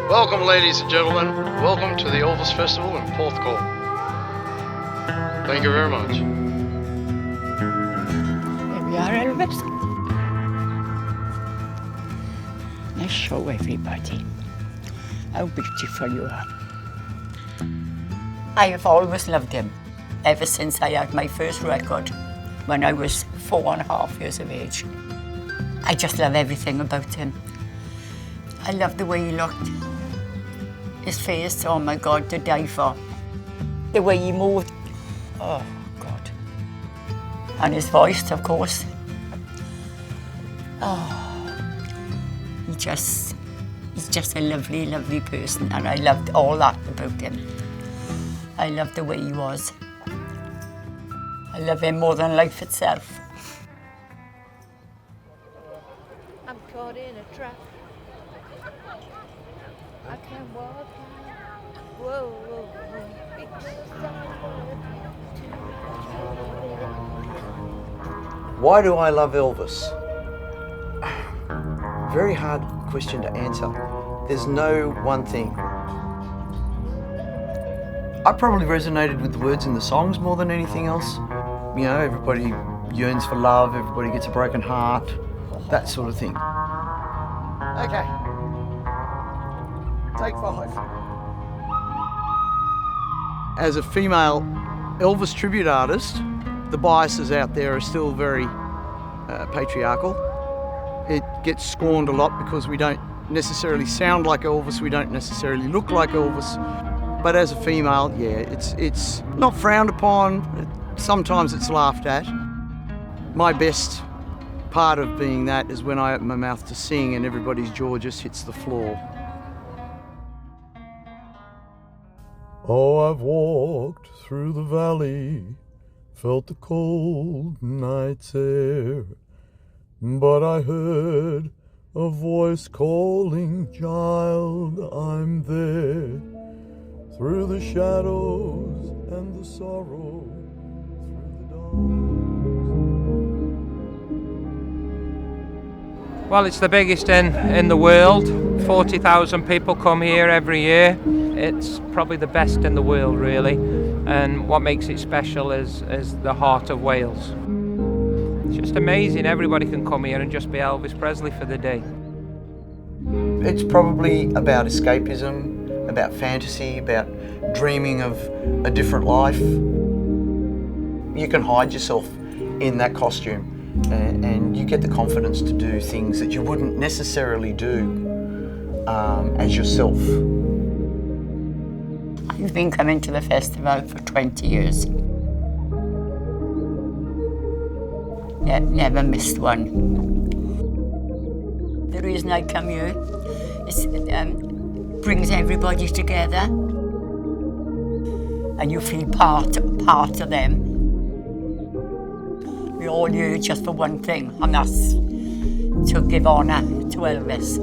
Welcome, ladies and gentlemen. Welcome to the Elvis Festival in Porthcawl. Thank you very much. Here we are, Elvis. Let's show everybody how beautiful you are. I have always loved him, ever since I had my first record when I was 4.5 years of age. I just love everything about him. I love the way he looked. His face, oh my God, to die for. The way he moved, oh God. And his voice, of course. Oh, he's just a lovely, lovely person, and I loved all that about him. I loved the way he was. I love him more than life itself. I'm caught in a trap. I can't walk out. Whoa, whoa, whoa. Because Why do I love Elvis? Very hard question to answer. There's no one thing. I probably resonated with the words in the songs more than anything else. You know, everybody yearns for love, everybody gets a broken heart, that sort of thing. Okay. Take 5. As a female Elvis tribute artist, the biases out there are still very patriarchal. It gets scorned a lot because we don't necessarily sound like Elvis, we don't necessarily look like Elvis. But as a female, yeah, it's not frowned upon. Sometimes it's laughed at. My best part of being that is when I open my mouth to sing and everybody's jaw just hits the floor. Oh, I've walked through the valley, felt the cold night's air, but I heard a voice calling, child, I'm there. Through the shadows and the sorrow, through the dark. Well, it's the biggest in the world. 40,000 people come here every year. It's probably the best in the world, really. And what makes it special is the heart of Wales. It's just amazing. Everybody can come here and just be Elvis Presley for the day. It's probably about escapism, about fantasy, about dreaming of a different life. You can hide yourself in that costume and you get the confidence to do things that you wouldn't necessarily do as yourself. I've been coming to the festival for 20 years. Never missed one. The reason I come here is brings everybody together, and you feel part of them. We're all here just for one thing, and that's to give honour to Elvis.